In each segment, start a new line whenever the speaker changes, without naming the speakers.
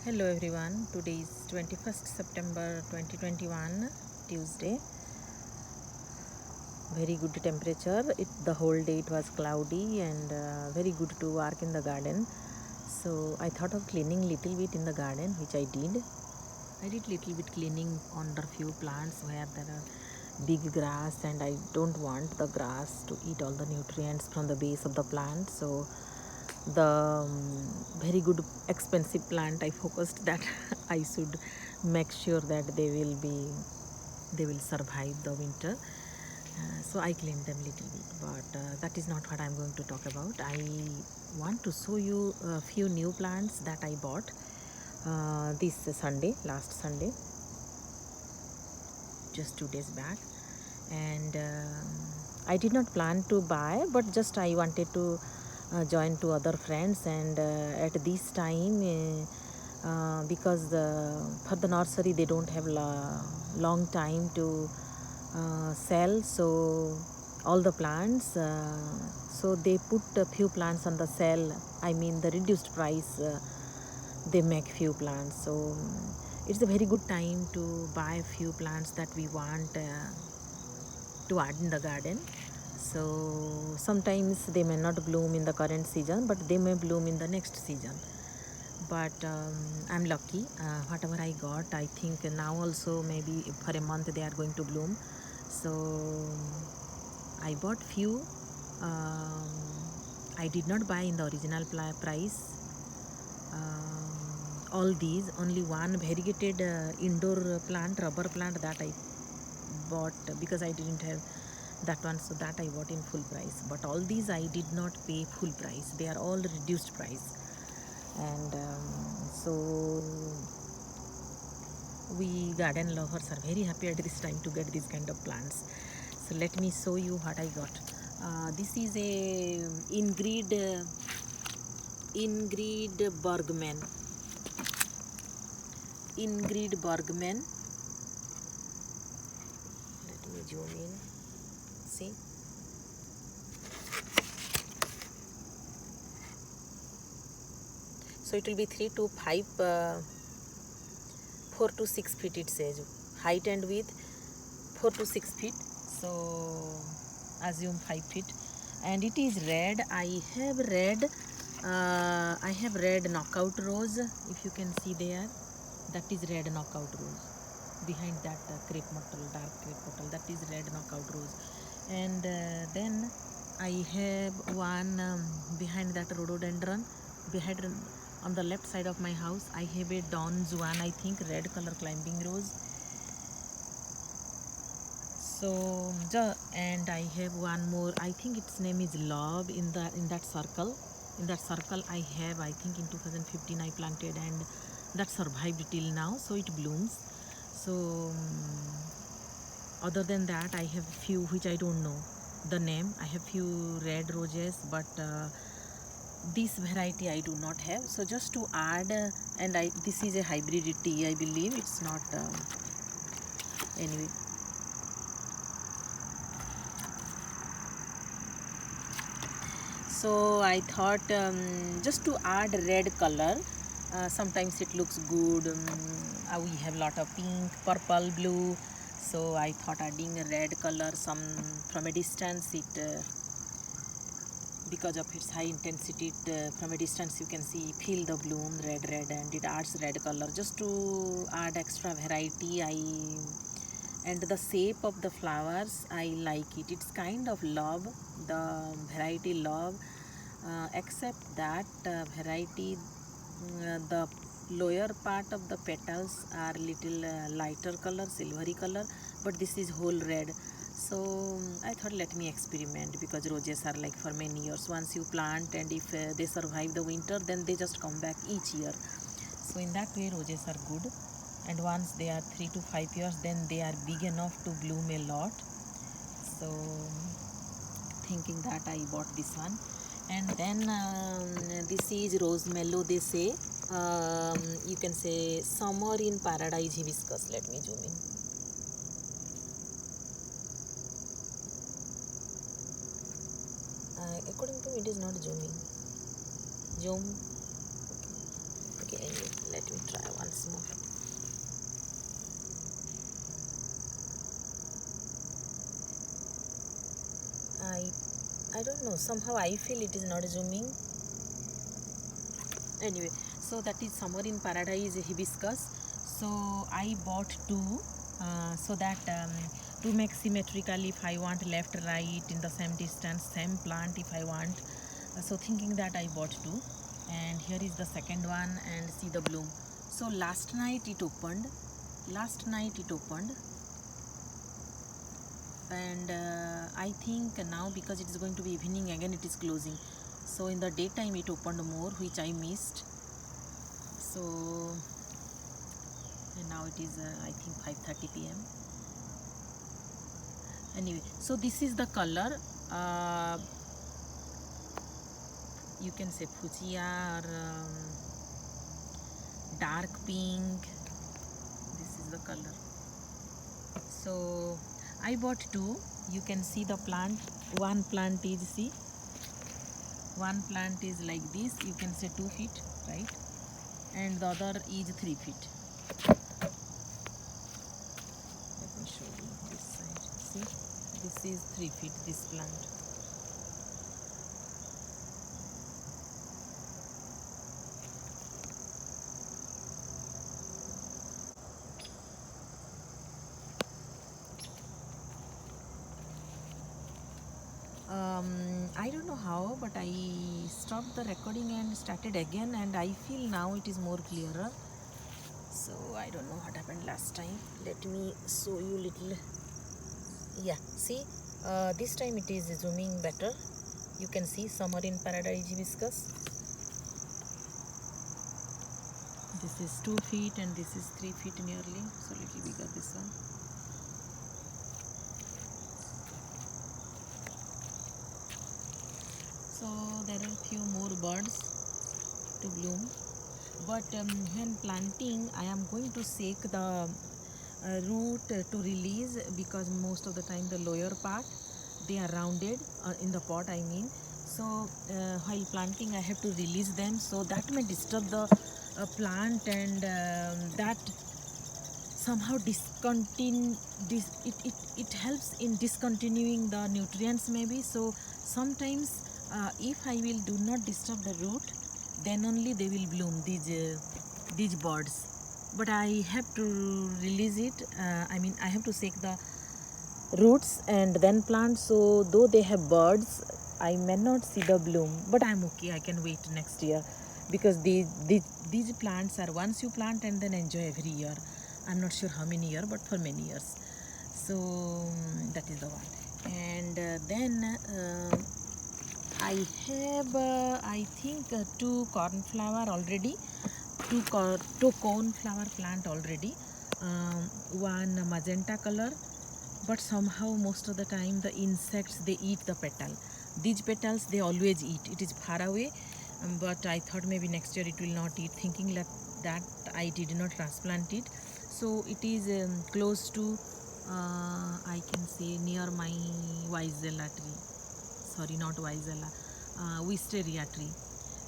Hello everyone, today is 21st September 2021, Tuesday. Very good temperature. The whole day it was cloudy and very good to work in the garden. So I thought of cleaning little bit in the garden, which I did. I did little bit cleaning under few plants where there are big grass and I don't want the grass to eat all the nutrients from the base of the plant. So the very good expensive plant I focused that I should make sure that they will survive the winter. So I cleaned them little bit, but that is not what I'm going to talk about. I want to show you a few new plants that I bought this Sunday, last Sunday, just 2 days back. And I did not plan to buy, but just I wanted to join two other friends. And at this time, because for the nursery they don't have long time to sell, so all the plants, so they put a few plants on the sale. I mean the reduced price. They make few plants, so it's a very good time to buy a few plants that we want to add in the garden. So sometimes they may not bloom in the current season, but they may bloom in the next season. But I'm lucky. Whatever I got, I think now also maybe for a month they are going to bloom. So I bought few. um, I did not buy in the original price. All these, only one variegated indoor plant, rubber plant, that I bought because I didn't have that one, so that I bought in full price. But all these I did not pay full price, they are all reduced price. And so we garden lovers are very happy at this time to get these kind of plants. So let me show you what I got. This is a Ingrid Bergman. Ingrid Bergman. Let me zoom in. See, so it will be 3 to 5 4 to 6 feet it says, height and width 4 to 6 feet, so assume 5 feet. And it is red. I have red knockout rose, if you can see there, that is red knockout rose. Behind that crepe myrtle, dark crepe myrtle, that is red knockout rose. And then I have one behind that rhododendron. Behind, on the left side of my house, I have a Don Juan, I think, red color climbing rose. So and I have one more, I think its name is Love, in that circle. In that circle I have, I think in 2015 I planted, and that survived till now, so it blooms. So other than that, I have few which I don't know the name. I have few red roses, but this variety I do not have. So just to add, and this is a hybridity, I believe. It's not anyway. So I thought, just to add red color, sometimes it looks good. We have lot of pink, purple, blue, so I thought adding a red color some from a distance, it because of its high intensity, from a distance you can see, feel the bloom red, and it adds red color just to add extra variety. And the shape of the flowers, I like it. It's kind of love, the variety love, except that variety, the lower part of the petals are little lighter color, silvery color, but this is whole red. So I thought, let me experiment, because roses are like for many years. Once you plant, and if they survive the winter, then they just come back each year. So in that way roses are good. And once they are 3 to 5 years, then they are big enough to bloom a lot. So thinking that, I bought this one. And then this is rose mellow, they say. You can say summer in paradise hibiscus. Let me zoom in. According to me, it is not zooming. Zoom. Okay, anyway, let me try once more. I don't know, somehow I feel it is not zooming. Anyway, so that is Summer in Paradise hibiscus. So I bought two, so that to make symmetrical, if I want left right in the same distance, same plant if I want. So thinking that I bought two, and here is the second one, and see the bloom. So last night it opened, and I think now because it is going to be evening again it is closing. So in the daytime it opened more, which I missed. So and now it is I think 5:30 p.m. Anyway, so this is the color, you can say fuchsia or dark pink. This is the color. So I bought two. You can see the plant. One plant is, see, one plant is like this, you can say 2 feet, right, and the other is 3 feet. Let me show you this side. See, this is 3 feet, this plant. I don't know how, but I stopped the recording and started again, and I feel now it is more clearer. So I don't know what happened last time. Let me show you little. Yeah, see, this time it is zooming better. You can see Summer in Paradise hibiscus. This is 2 feet and this is 3 feet nearly, so little bigger this one. So there are few more birds to bloom, but when planting I am going to shake the root to release, because most of the time the lower part they are rounded in the pot, I mean. So while planting I have to release them, so that may disturb the plant, and that somehow it helps in discontinuing the nutrients maybe. So sometimes if I will do not disturb the root, then only they will bloom, these birds. But I have to release it, I mean I have to shake the roots and then plant. So though they have birds, I may not see the bloom, but I'm okay, I can wait next year, because these plants are once you plant and then enjoy every year. I'm not sure how many years, but for many years. So that is the one. And then I have I think two cornflower already, two cornflower plant already, one magenta color, but somehow most of the time the insects they eat the petal. These petals they always eat, it is far away, but I thought maybe next year it will not eat, thinking that I did not transplant it. So it is close to I can say near my Weizella tree, sorry, not Weizella, wisteria tree.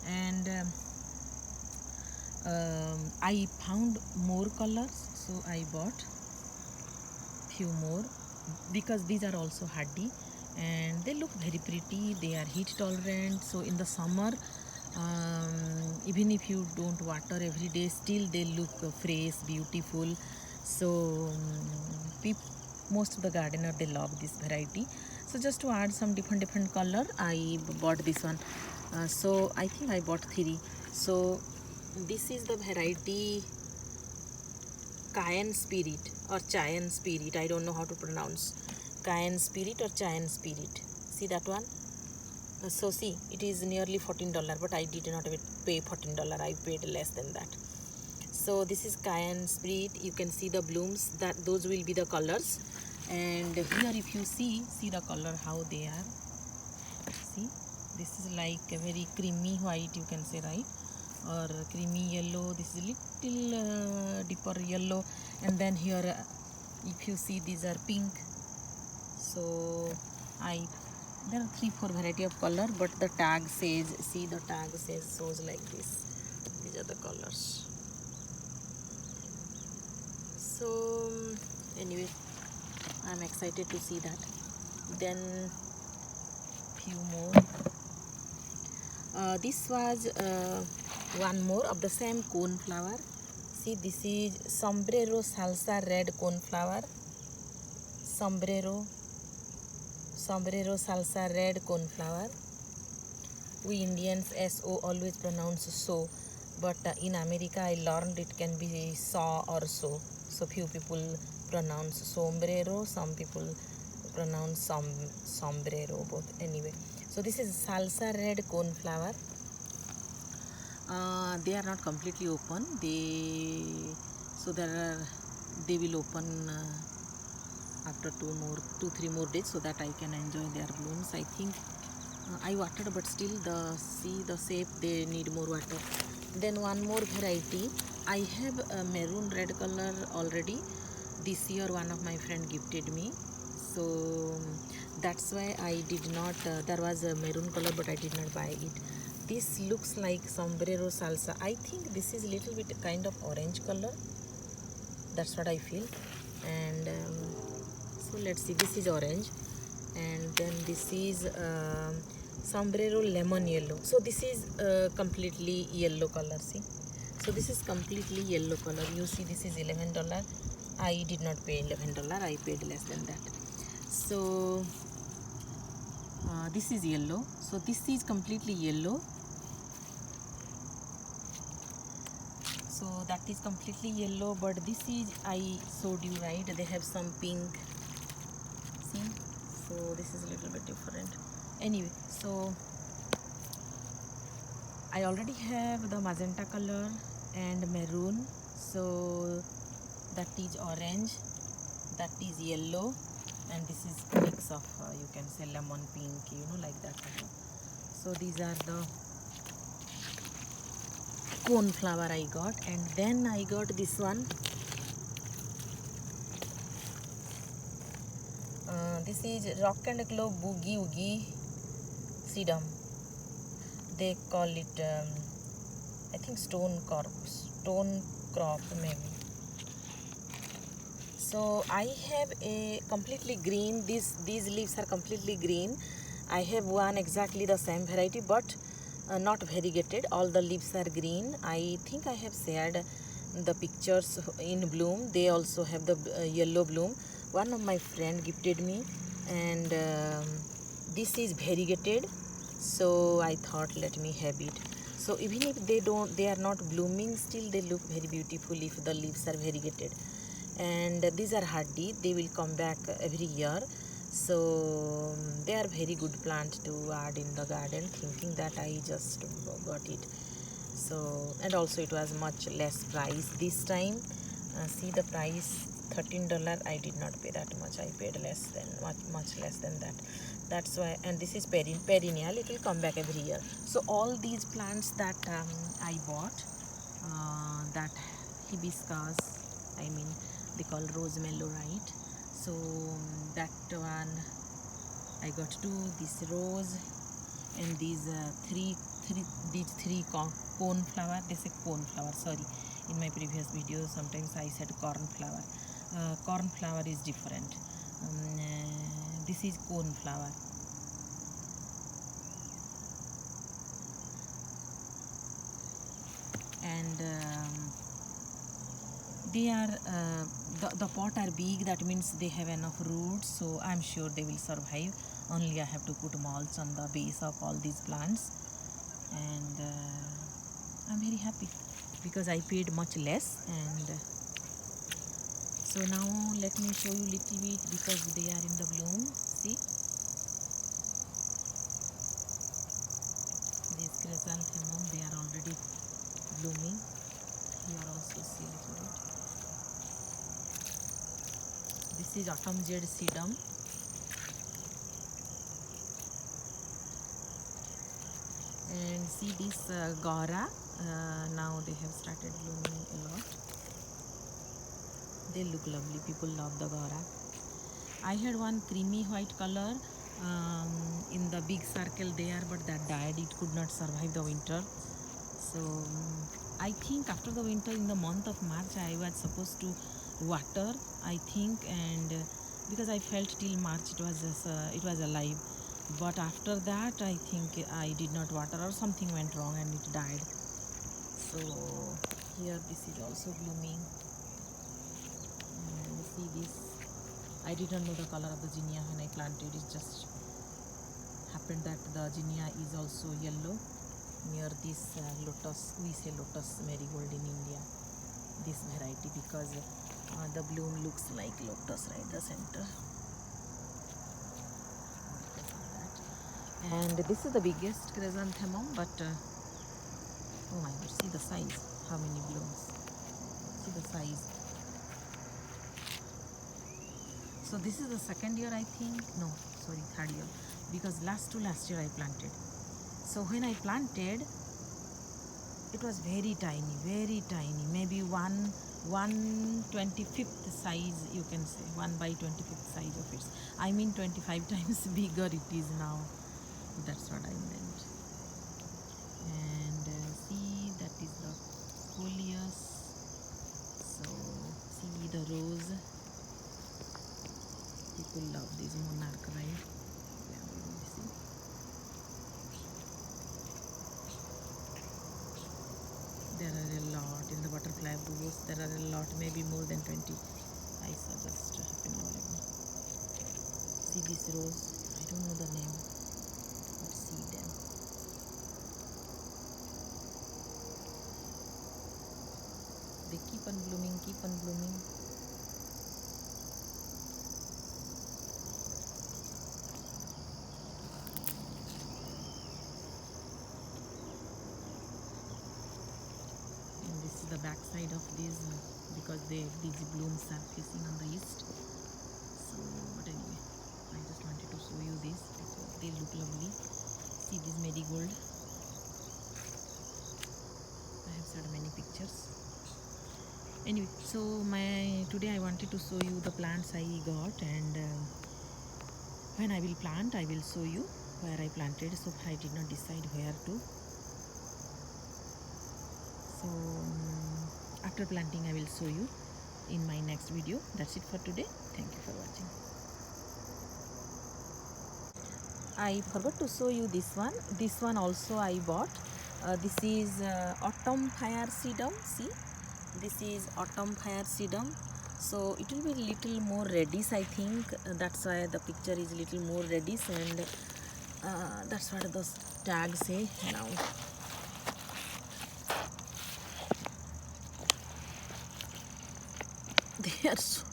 And I found more colors, so I bought few more, because these are also hardy and they look very pretty, they are heat tolerant. So in the summer, even if you don't water every day, still they look fresh, beautiful. So most of the gardener they love this variety. So just to add some different color, I bought this one. So I think I bought 3. So this is the variety Cayenne Spirit or Cayenne Spirit, I don't know how to pronounce. Cayenne Spirit or Cayenne Spirit. See that one? So see, it is nearly $14, but I did not pay $14. I paid less than that. So this is Cayenne Spirit. You can see the blooms. That those will be the colors. And here, if you see the color how they are. See, this is like a very creamy white, you can say, right? Or creamy yellow. This is little deeper yellow, and then here if you see these are pink. So there are 3-4 variety of color, but the tag says, see, the tag says shows like this. These are the color. flowers. So anyway, I'm excited to see that. Then few more. This was one more of the same cornflower. See, this is sombrero salsa red cornflower. Sombrero salsa red cornflower. We Indians so always pronounce so, but in America I learned it can be saw or so. So few people pronounce sombrero, some people pronounce sombrero, both. Anyway, so this is salsa red cornflower. They are not completely open. They will open after 2-3 more days, so that I can enjoy their blooms. I think I watered, but still the shape, they need more water. Then one more variety. I have a maroon red color already. This year one of my friend gifted me, so that's why I did not. There was a maroon color, but I did not buy it. This looks like sombrero salsa. I think this is a little bit kind of orange color. That's what I feel. And so let's see. This is orange, and then this is sombrero lemon yellow. So this is completely yellow color. See, so this is completely yellow color. You see, this is $11. I did not pay $11. I paid less than that. So this is yellow. So this is completely yellow. So that is completely yellow, but this is, I showed you, right? They have some pink. See, so this is a little bit different. Anyway, so I already have the magenta color and maroon. So that is orange, that is yellow, and this is mix of you can say lemon pink, like that. So these are the cornflower I got. And then I got this one. This is rock and glow boogie oogie sedum. They call it I think stone crop maybe. So I have a completely green, these leaves are completely green. I have one exactly the same variety, but not variegated. All the leaves are green. I think I have shared the pictures in bloom. They also have the yellow bloom. One of my friend gifted me, and this is variegated, so I thought let me have it. So even if they are not blooming, still they look very beautiful if the leaves are variegated. And these are hardy, they will come back every year. So they are very good plant to add in the garden, thinking that I just got it. So, and also it was much less price this time. See the price, $13. I did not pay that much. I paid much less than that. That's why. And this is perennial, it will come back every year. So all these plants that I bought, that hibiscus, I mean they call rose mallow, right? So that one I got this rose, and these three cornflower. They say cornflower, sorry, in my previous video sometimes I said cornflower. Cornflower is different. This is cornflower. And they are the pot are big, that means they have enough roots, so I'm sure they will survive. Only I have to put mulch on the base of all these plants, and I'm very happy because I paid much less. And so now let me show you little bit, because they are in the bloom. See, these chrysanthemum, they are already blooming. Here also see little bit. This is autumn jade sedum. And see this Gaura, now they have started blooming a lot. They look lovely. People love the Gaura. I had one creamy white color in the big circle there, but that died. It could not survive the winter. So I think after the winter, in the month of March, I was supposed to water, I think, and because I felt till March it was alive. But after that, I think I did not water or something went wrong and it died. So here this is also blooming, and see this. I didn't know the color of the zinnia when I planted. It just happened that the zinnia is also yellow near this lotus. We say lotus marigold in India, this variety, because the bloom looks like lotus right the center. And this is the biggest chrysanthemum, but oh my god, see the size, how many blooms, see the size. So this is the second year, I think, no, sorry, third year, because last year I planted. So when I planted, it was very tiny, maybe 1/25th size, you can say, 1/25th size of it. I mean 25 times bigger it is now. That's what I meant. And see, that is the coleus. So see the rose. People love this monarch, right? See. There are a lot in the butterfly boughs. There are a lot, maybe more than 20. I saw just happen already. See this rose. I don't know the name. But see them. They keep on blooming, keep on blooming. And this is the back side of these, because these blooms are facing on the east. So, but anyway, I just wanted to show you this because they look lovely. See this marigold. I have shared many pictures. Anyway, so today I wanted to show you the plants I got, and when I will plant, I will show you where I planted. So I did not decide where to. So after planting, I will show you in my next video. That's it for today. Thank you for watching. I forgot to show you this one. This one also I bought. This is autumn fire sedum. See, this is autumn fire sedum. So it will be little more reddish, I think. That's why the picture is little more reddish, and that's what those tags say now. They are so,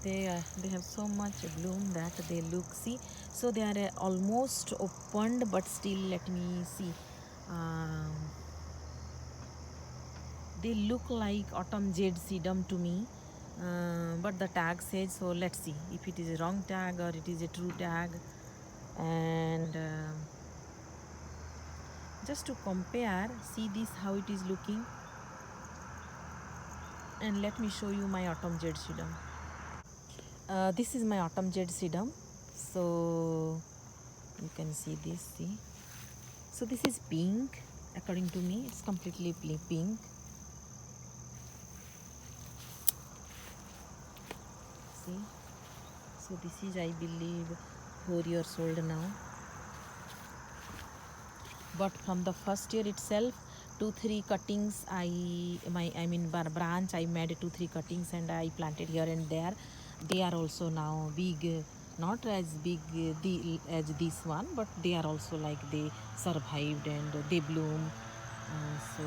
they have so much bloom that they look, see, so they are almost opened, but still, let me see, they look like autumn jade sedum to me, but the tag says so. Let's see if it is a wrong tag or it is a true tag. And just to compare, see this how it is looking, and let me show you my autumn jade sedum. This is my autumn jade sedum. So you can see this, see. So this is pink. According to me, it's completely pink. See. So this is, I believe, 4 years old now. But from the first year itself, 2-3 cuttings branch I made 2-3 cuttings, and I planted here and there. They are also now big, not as big as this one, but they are also like they survived and they bloom. So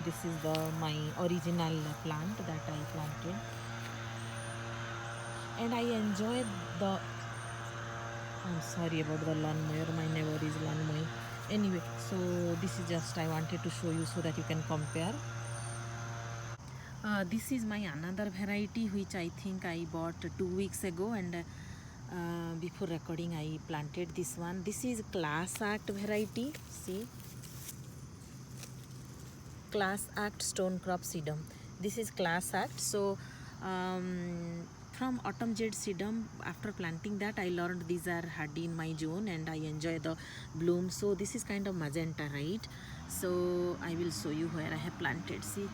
this is my original plant that I planted, and I enjoyed the. I'm sorry about the lawnmower. My neighbor is lawnmower. Anyway, so this is just I wanted to show you so that you can compare. This is my another variety which I think I bought 2 weeks ago, and before recording I planted this one. This is Class Act variety. See, Class Act stone crop sedum. This is Class Act. So from autumn jade sedum, after planting that, I learned these are hardy in my zone and I enjoy the bloom. So this is kind of magenta, right? So I will show you where I have planted. See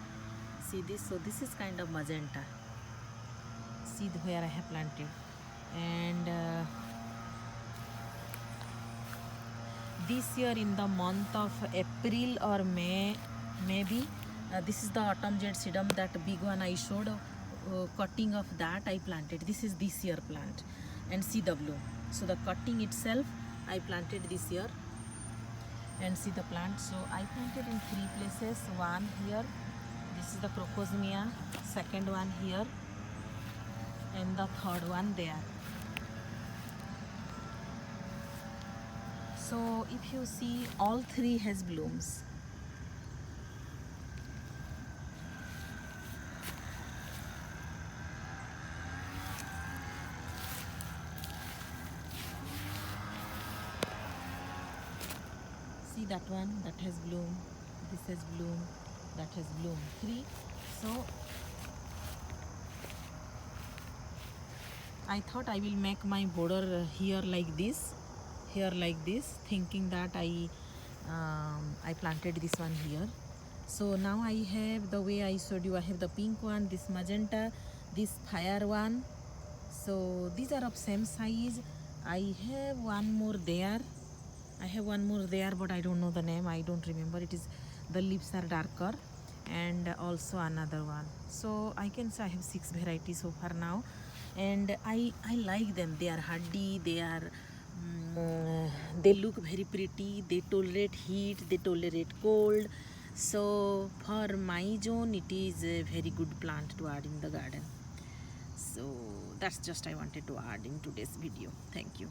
this. So this is kind of magenta. See where I have planted. And this year in the month of April or May, maybe this is the autumn jade sedum, that big one I showed, cutting of that I planted. This is this year plant. And see the bloom. So the cutting itself I planted this year. And see the plant. So I planted in 3 places. One here, this is the crocosmia, second one here, and the third one there. So if you see, all 3 has blooms. See that one, that has bloom, this has bloom, that has bloom. 3. So I thought I will make my border here like this, thinking that I planted this one here. So now I have, the way I showed you, I have the pink one, this magenta, this fire one. So these are of same size. I have one more there. But I don't know the name. I don't remember. It is, the leaves are darker, and also another one. So I can say I have 6 varieties so far now, and I like them. They are hardy. They look very pretty. They tolerate heat. They tolerate cold. So for my zone, it is a very good plant to add in the garden. So that's just I wanted to add in today's video. Thank you.